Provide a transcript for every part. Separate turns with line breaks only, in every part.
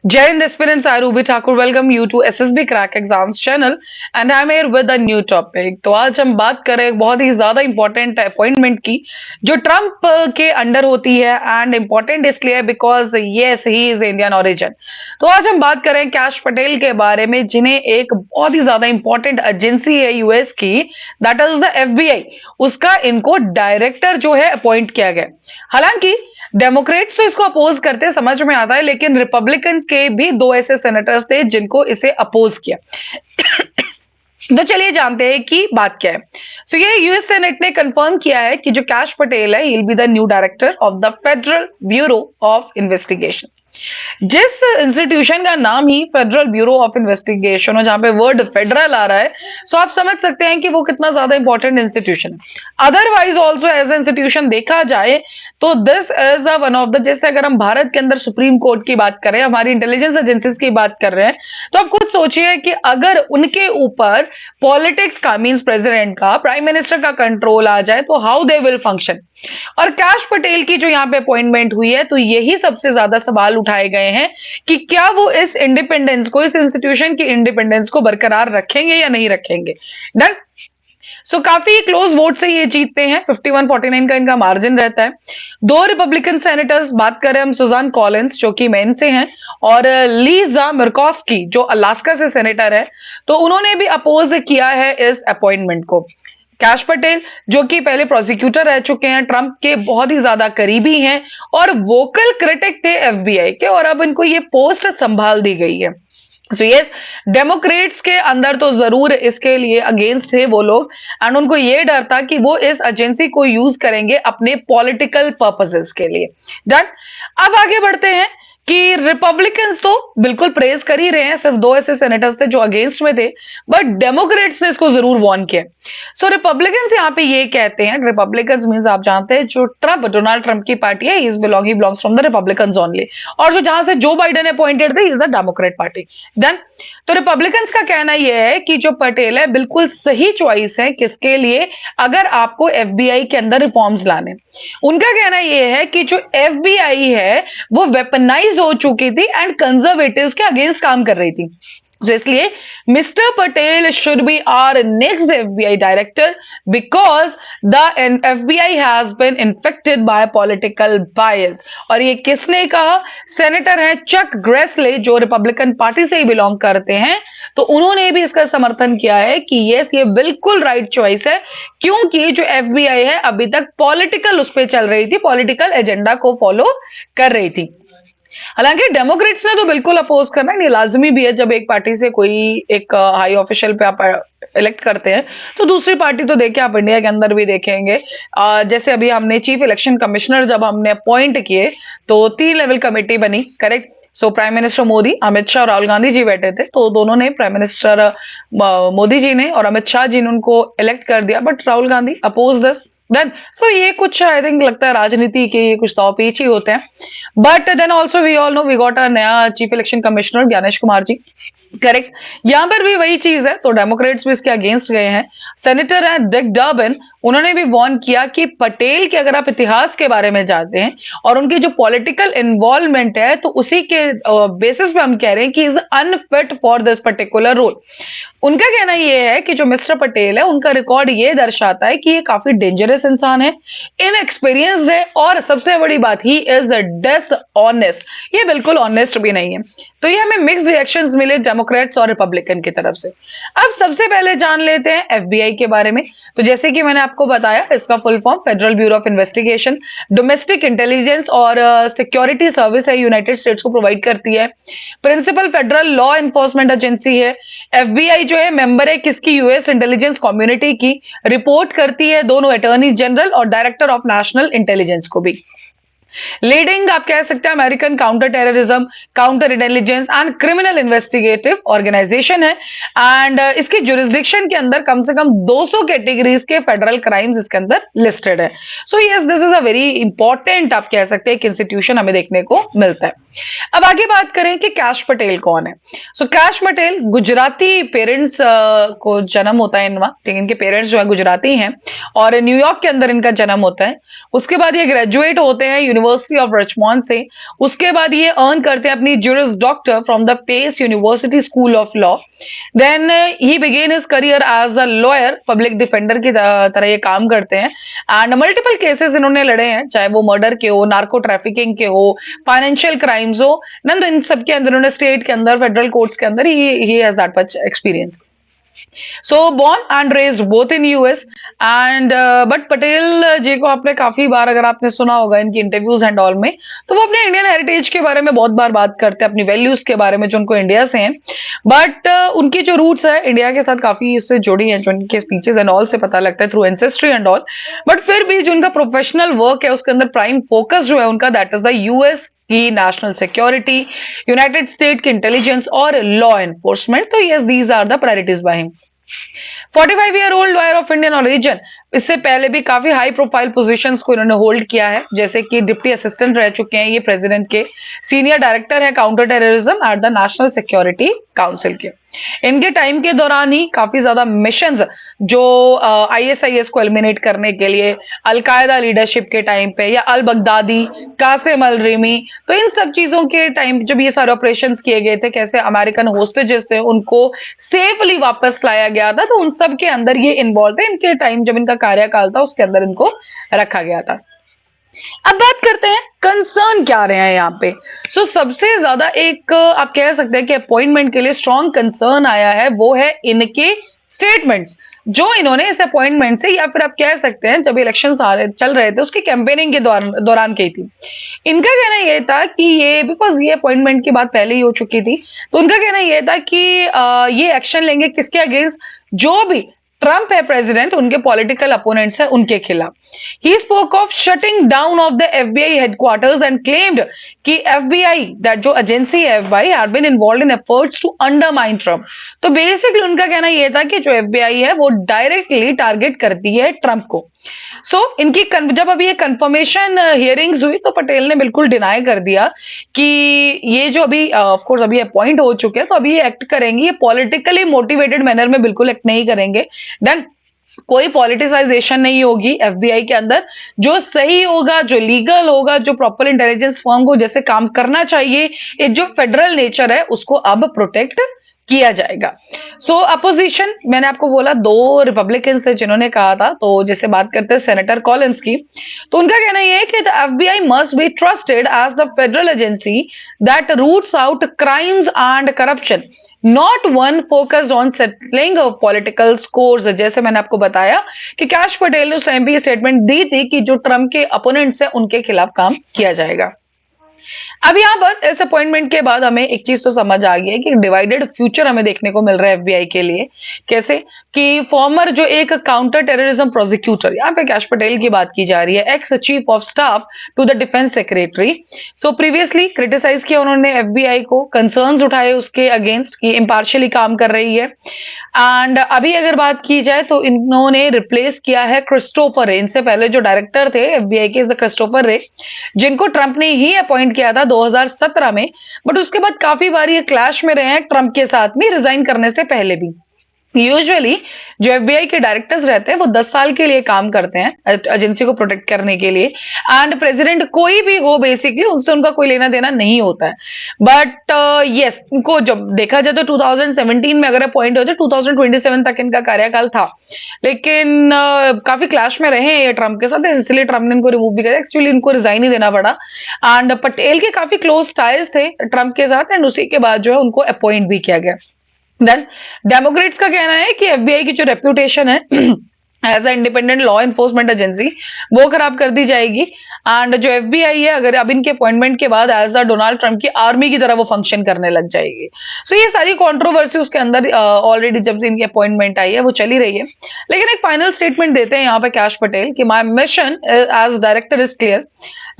Jai Hind aspirants, I Ruby Thakur welcome you to SSB Crack Exams channel and I'm here with a new topic। तो आज हम बात करें एक बहुत ही ज्यादा इंपॉर्टेंट अपॉइंटमेंट की जो ट्रंप के अंडर होती है एंड इम्पोर्टेंट इसलिए because yes he is Indian origin. तो आज हम बात करें कैश पटेल के बारे में जिन्हें एक बहुत ही ज्यादा इंपॉर्टेंट एजेंसी है यूएस की दैट इज द एफबीआई, उसका इनको डायरेक्टर जो है अपॉइंट किया गया। हालांकि डेमोक्रेट्स तो इसको अपोज करते समझ में आता है, लेकिन रिपब्लिकन्स के भी दो ऐसे सेनेटर्स थे जिनको इसे अपोज किया। तो चलिए जानते हैं कि बात क्या है। सो ये यूएस सेनेट ने कंफर्म किया है कि जो कैश पटेल है he will be the new director of the federal bureau of investigation. जिस इंस्टीट्यूशन का नाम ही फेडरल ब्यूरो ऑफ इन्वेस्टिगेशन और जहां पे वर्ड फेडरल आ रहा है, सो आप समझ सकते हैं कि वो कितना ज्यादा इंपॉर्टेंट इंस्टीट्यूशन है। अदरवाइज ऑल्सो एज इंस्टीट्यूशन देखा जाए तो this is one of the, जैसे अगर हम भारत के अंदर सुप्रीम कोर्ट की बात करें, हमारी इंटेलिजेंस एजेंसीज की बात कर रहे हैं, तो आप खुद सोचिए कि अगर उनके ऊपर पॉलिटिक्स का मींस प्रेसिडेंट का, प्राइम मिनिस्टर का कंट्रोल आ जाए तो हाउ दे विल फंक्शन। और कैश पटेल की जो यहाँ पे अपॉइंटमेंट हुई है तो यही सबसे ज्यादा सवाल उठाए गए हैं कि क्या वो इस इंडिपेंडेंस को, इस इंस्टीट्यूशन की इंडिपेंडेंस को बरकरार रखेंगे या नहीं रखेंगे। डन। सो काफी क्लोज वोट से ये जीतते हैं, 51-49 का इनका मार्जिन रहता है। दो रिपब्लिकन सेनेटर्स, बात करें हम सुजान कॉलिंस जो कि मेन से हैं और लीजा मिर्कॉस्की जो अलास्का से सेनेटर है, तो उन्होंने भी अपोज किया है इस अपॉइंटमेंट को। कैश पटेल जो कि पहले प्रोसिक्यूटर रह चुके हैं, ट्रंप के बहुत ही ज्यादा करीबी हैं और वोकल क्रिटिक थे एफबीआई के, और अब इनको ये पोस्ट संभाल दी गई है। सो यस, डेमोक्रेट्स के अंदर तो जरूर इसके लिए अगेंस्ट थे वो लोग एंड उनको ये डर था कि वो इस एजेंसी को यूज करेंगे अपने पॉलिटिकल पर्पसेस के लिए। डन। अब आगे बढ़ते हैं कि रिपब्लिकन्स तो बिल्कुल प्रेज कर ही रहे हैं, सिर्फ दो ऐसे सेनेटर्स थे जो अगेंस्ट में थे, बट डेमोक्रेट्स ने इसको जरूर वार्न किया। सो रिपब्लिकन्स यहाँ पे ये कहते हैं, रिपब्लिकन्स मींस आप जानते हैं जो ट्रंप, डोनाल्ड ट्रंप की पार्टी है, he belongs from the Republicans only, और जो जहां से जो बाइडेन अपॉइंटेड थे is the Democrat party. Done. तो रिपब्लिकन्स का कहना यह है कि जो पटेल है बिल्कुल सही चॉइस है किसके लिए, अगर आपको एफबीआई के अंदर रिफॉर्म्स लाने। उनका कहना यह है कि जो एफबीआई है वो वेपनाइज हो चुकी थी एंड कंजर्वेटिव्स के अगेंस्ट काम कर रही थी। तो इसलिए mister Patel should be our next FBI director because the FBI has been infected by political bias. और ये किसने कहा? सेनेटर है चक ग्रेसले जो रिपब्लिकन पार्टी से ही बिलोंग करते हैं, तो उन्होंने भी इसका समर्थन किया है कि यस ये बिल्कुल राइट चॉइस है, क्योंकि जो एफबीआई है अभी तक पॉलिटिकल उस पर चल रही थी, पॉलिटिकल एजेंडा को फॉलो कर रही थी। हालांकि डेमोक्रेट्स ने तो बिल्कुल अपोज करना है, लाजमी भी है। जब एक पार्टी से कोई एक हाई ऑफिशियल पे आप इलेक्ट करते हैं तो दूसरी पार्टी तो देखिए, आप इंडिया के अंदर भी देखेंगे, जैसे अभी हमने चीफ इलेक्शन कमिश्नर जब हमने अपॉइंट किए तो 3 लेवल कमेटी बनी, correct. So prime minister Modi, Amit Shah और राहुल गांधी जी बैठे थे, तो दोनों ने, प्राइम मिनिस्टर मोदी जी ने और अमित शाह जी ने उनको इलेक्ट कर दिया, but Rahul Gandhi oppose this. Done. So ये कुछ आई थिंक लगता है राजनीति के ये कुछ दाव पेच ही होते हैं। But then also we all know we got a नया chief election commissioner Gyanesh Kumar ji, correct. यहां पर भी वही चीज है, तो डेमोक्रेट्स भी इसके अगेंस्ट गए हैं। सेनेटर है डिक डर्बिन, उन्होंने भी वार्न किया कि पटेल के अगर आप इतिहास के बारे में जानते हैं और उनकी जो पॉलिटिकल इन्वॉल्वमेंट है तो उसी के बेसिस पे हम कह रहे हैं कि is unfit for this particular role. उनका कहना यह है कि जो मिस्टर पटेल है उनका रिकॉर्ड ये दर्शाता है कि ये काफी डेंजरस इंसान है, इनएक्सपीरियंस्ड है और सबसे बड़ी बात ही इज डिसऑनेस्ट, ये बिल्कुल ऑनेस्ट भी नहीं है। तो ये हमें मिक्स्ड रिएक्शंस मिले डेमोक्रेट्स और रिपब्लिकन की तरफ से। अब सबसे पहले जान लेते हैं एफबीआई के बारे में। तो जैसे कि मैंने आपको बताया, इसका full form federal bureau of investigation, domestic intelligence और सिक्योरिटी सर्विस है, यूनाइटेड स्टेट्स को प्रोवाइड करती है। Principal federal law enforcement agency है। एफबीआई जो है मेंबर है किसकी? यूएस इंटेलिजेंस कम्युनिटी की। रिपोर्ट करती है दोनों अटॉर्नी जनरल और डायरेक्टर ऑफ नेशनल इंटेलिजेंस को भी। लीडिंग आप कह सकते हैं American counter terrorism, counter intelligence and criminal investigative organisation है एंड इसकी जुरिस्डिक्शन के अंदर कम से कम 200 कैटेगरीज के फेडरल क्राइम्स इसके अंदर लिस्टेड है। So yes, this is a very important आप कह सकते हैं एक इंस्टीट्यूशन हमें देखने को मिलता है। अब आगे बात करें कि कैश पटेल कौन है। So cash Patel Gujarati parents को जन्म होता है इनका, ठीक है, इनके पेरेंट्स जो है गुजराती हैं और न्यूयॉर्क के अंदर इनका जन्म होता है। उसके बाद ये ग्रेजुएट होते हैं यूनिवर्सिटी ऑफ रिचमॉन्ड से। उसके बाद ये अर्न करते हैं अपनी juris doctor from the Pace university school of law. Then he began his career as a lawyer, public defender की तरह ये काम करते हैं। एंड मल्टीपल केसेस इन्होंने लड़े हैं, चाहे वो मर्डर के हो, नार्को ट्रैफिकिंग के हो, फाइनेंशियल क्राइम्स हो, नन इन सब के अंदर उन्होंने स्टेट के अंदर, फेडरल कोर्ट्स के अंदर ही has that much experience. So born and raised both in US and but Patel ji को आपने काफी बार, अगर आपने सुना होगा इनकी इंटरव्यूज एंड ऑल में, तो वो अपने इंडियन हेरिटेज के बारे में बहुत बार बात करते हैं, अपनी वैल्यूज के बारे में जो उनको इंडिया से हैं। बट उनकी जो रूट्स है इंडिया के साथ काफी इससे जुड़ी हैं, जो उनके स्पीचेस एंड ऑल से पता लगता है through ancestry and all. But फिर भी जो उनका प्रोफेशनल वर्क है उसके अंदर प्राइम फोकस जो है उनका, दैट इज द यूएस की नेशनल सिक्योरिटी, यूनाइटेड स्टेट की इंटेलिजेंस और लॉ एनफोर्समेंट। तो yes, these are the priorities by him. 45-year-old lawyer of Indian origin, इससे पहले भी काफी हाई प्रोफाइल पोजीशंस को इन्होंने होल्ड किया है, जैसे कि डिप्टी असिस्टेंट रह चुके हैं ये प्रेसिडेंट के, सीनियर डायरेक्टर है counter terrorism at the national security council के। इनके टाइम के दौरान ही काफी ज्यादा मिशंस जो आईएसआईएस को एलिमिनेट करने के लिए, अलकायदा लीडरशिप के टाइम पे, या अल बगदादी, कासिम अल रिमी, तो इन सब चीजों के टाइम जब ये सारे ऑपरेशंस किए गए थे, कैसे अमेरिकन होस्टेजेस थे उनको सेफली वापस लाया गया था, तो उन सब के अंदर ये इन्वॉल्व थे। इनके टाइम जब इनका कार्यकाल था उसके अंदर इनको रखा गया था। अब बात करते हैं कंसर्न क्या रहे हैं यहाँ पे। सबसे ज्यादा एक आप कह सकते हैं कि अपॉइंटमेंट के लिए स्ट्रॉन्ग कंसर्न आया है, वो है इनके स्टेटमेंट्स जो इन्होंने इस अपॉइंटमेंट से, या फिर आप कह सकते हैं जब इलेक्शंस चल रहे थे उसकी कैंपेनिंग के दौरान की थी। इनका कहना यह था कि ये, बिकॉज ये अपॉइंटमेंट की बात पहले ही हो चुकी थी, तो उनका कहना यह था कि ये एक्शन लेंगे किसके अगेंस्ट, जो भी ट्रंप है प्रेसिडेंट, उनके पॉलिटिकल अपोनेंट्स हैं उनके खिलाफ। He spoke of shutting down of the FBI headquarters and claimed कि एफबीआई, दैट जो एजेंसी है FBI, had been involved in efforts to undermine Trump. तो बेसिकली उनका कहना यह था कि जो एफबीआई है वो डायरेक्टली टारगेट करती है ट्रंप को। इनकी जब अभी ये कंफर्मेशन हियरिंग्स हुई तो पटेल ने बिल्कुल डिनाई कर दिया कि ये जो अभी ऑफ कोर्स अभी अपॉइंट हो चुके हैं तो अभी ये एक्ट करेंगे, ये पॉलिटिकली मोटिवेटेड मैनर में बिल्कुल एक्ट नहीं करेंगे। देन कोई पॉलिटिसाइजेशन नहीं होगी एफबीआई के अंदर, जो सही होगा, जो लीगल होगा, जो प्रॉपर इंटेलिजेंस फर्म को जैसे काम करना चाहिए, ये जो फेडरल नेचर है उसको अब प्रोटेक्ट किया जाएगा। अपोजिशन, मैंने आपको बोला दो रिपब्लिकन थे जिन्होंने कहा था, तो जैसे बात करते हैं सेनेटर कॉलिंस की, तो उनका कहना यह है कि the FBI must be trusted as the federal agency that roots out crimes and corruption, not one focused on settling political scores. जैसे मैंने आपको बताया कि कैश पटेल ने उस टाइम पे स्टेटमेंट दी थी कि जो ट्रंप के अपोनेंट्स हैं उनके खिलाफ काम किया जाएगा। अब यहाँ पर इस अपॉइंटमेंट के बाद हमें एक चीज तो समझ आ गई है कि डिवाइडेड फ्यूचर हमें देखने को मिल रहा है एफबीआई के लिए। कैसे कि फॉर्मर जो एक काउंटर टेररिज्म प्रोसिक्यूटर, यहाँ पे कैश पटेल की बात की जा रही है, ex chief of staff to the defence secretary, previously criticise किया उन्होंने एफबीआई को, कंसर्न्स उठाए उसके अगेंस्ट कि इम्पार्शियली काम कर रही है। एंड अभी अगर बात की जाए तो इन्होंने रिप्लेस किया है क्रिस्टोफर रे। इनसे पहले जो डायरेक्टर थे एफबीआई के, क्रिस्टोफर रे, जिनको ट्रंप ने ही अपॉइंट किया था 2017 में, बट उसके बाद काफी बार ये क्लैश में रहे हैं ट्रंप के साथ में, रिजाइन करने से पहले भी। यूजुअली जो एफबीआई के डायरेक्टर्स रहते हैं वो 10 साल के लिए काम करते हैं एजेंसी को प्रोटेक्ट करने के लिए, एंड प्रेसिडेंट कोई भी हो बेसिकली उनसे उनका कोई लेना देना नहीं होता है। बट यस, इनको जब देखा जाए तो 2017 में अगर अपॉइंट हो जाए 2027 तक इनका कार्यकाल था, लेकिन काफी क्लैश में रहे ये ट्रंप के साथ, इसलिए ट्रंप ने इनको रिमूव भी किया, एक्चुअली इनको रिजाइन ही देना पड़ा। एंड पटेल के काफी क्लोज टाइज थे ट्रंप के साथ, एंड उसी के बाद जो है उनको अपॉइंट भी किया गया। देन डेमोक्रेट्स का कहना है कि एफबीआई की जो रेप्यूटेशन है as a independent law enforcement agency वो खराब कर दी जाएगी। एंड जो एफबीआई है अगर अब इनके अपॉइंटमेंट के बाद एज अ डोनाल्ड ट्रंप की आर्मी की तरह वो फंक्शन करने लग जाएगी। ये सारी कंट्रोवर्सी उसके अंदर ऑलरेडी जब से इनकी अपॉइंटमेंट आई है वो चली रही है। लेकिन एक फाइनल स्टेटमेंट देते हैं यहाँ पे कैश पटेल कि my mission as director is clear,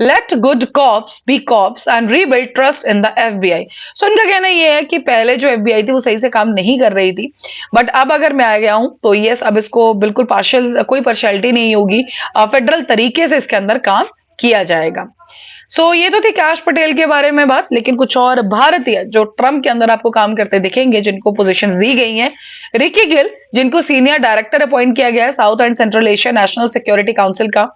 let good cops be cops and rebuild trust in the FBI. इनका कहना यह है कि पहले जो एफबीआई थी वो सही से काम नहीं कर रही थी, बट अब अगर मैं आ गया हूं तो यस, अब इसको बिल्कुल कोई पार्शियलिटी नहीं होगी, फेडरल तरीके से इसके अंदर काम किया जाएगा। ये तो थी कैश पटेल के बारे में बात, लेकिन कुछ और भारतीय जो ट्रंप के अंदर आपको काम करते दिखेंगे, जिनको पोजीशंस दी गई हैं। रिकी गिल, जिनको सीनियर डायरेक्टर अपॉइंट किया गया है south and central Asia national security council का,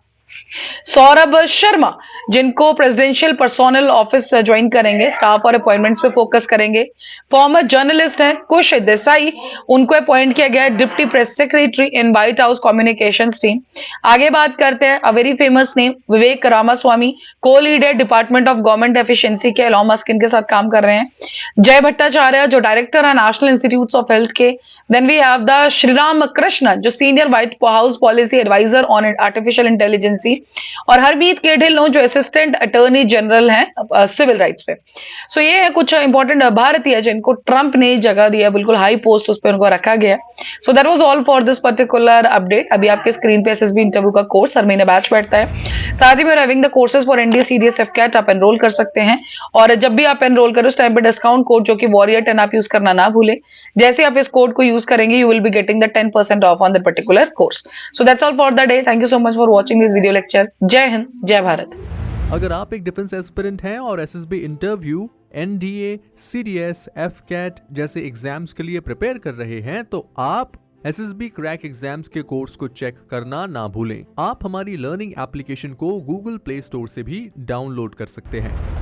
सौरभ शर्मा, जिनको प्रेसिडेंशियल पर्सोनल ऑफिस ज्वाइन करेंगे, स्टाफ और अपॉइंटमेंट्स पे फोकस करेंगे। फॉर्मर जर्नलिस्ट हैं कुश देसाई, उनको अपॉइंट किया गया है डिप्टी प्रेस सेक्रेटरी इन व्हाइट हाउस कम्युनिकेशंस टीम। आगे बात करते हैं अ वेरी फेमस नेम विवेक रामास्वामी, को leader department of government efficiency के एलॉन मस्क इनके साथ काम कर रहे हैं। जय भट्टाचार्य, जो डायरेक्टर है नेशनल इंस्टीट्यूट ऑफ हेल्थ के। Then we have the Sriram Krishna, जो senior white house policy adviser on artificial intelligence, और हरमीत के ढिल्लों, जो असिस्टेंट अटॉर्नी जनरल हैं सिविल राइट्स पे। सो ये है कुछ इंपॉर्टेंट भारतीय जिनको ट्रंप ने जगह दिया, बिल्कुल हाई पोस्ट उस पर उनको रखा गया। So that was all for this particular update. अभी आपके स्क्रीन पे एसएसबी इंटरव्यू का कोर्स हर महीने बैच बैठता है। साथ ही में having the courses for NDA CDS AFCAT आप एनरोल कर सकते हैं, और जब भी आप एनरोल करें उस टाइम पे डिस्काउंट कोड जो कि वॉरियर 10 आप यूज करना ना भूलें। जैसे आप इस कोड को यूज करेंगे you will be getting the 10% of on the particular course. So that's all for the day. Thank you so much for watching this video lecture. जय हिंद, जय भारत।
अगर आप एक डिफेंस एस्पिरेंट हैं और SSB interview, NDA, CDS, AFCAT जैसे exams के लिए प्रिपेयर कर रहे हैं तो आप एसएसबी क्रैक एग्जाम्स के कोर्स को चेक करना ना भूलें। आप हमारी लर्निंग एप्लीकेशन को गूगल प्ले स्टोर से भी डाउनलोड कर सकते हैं।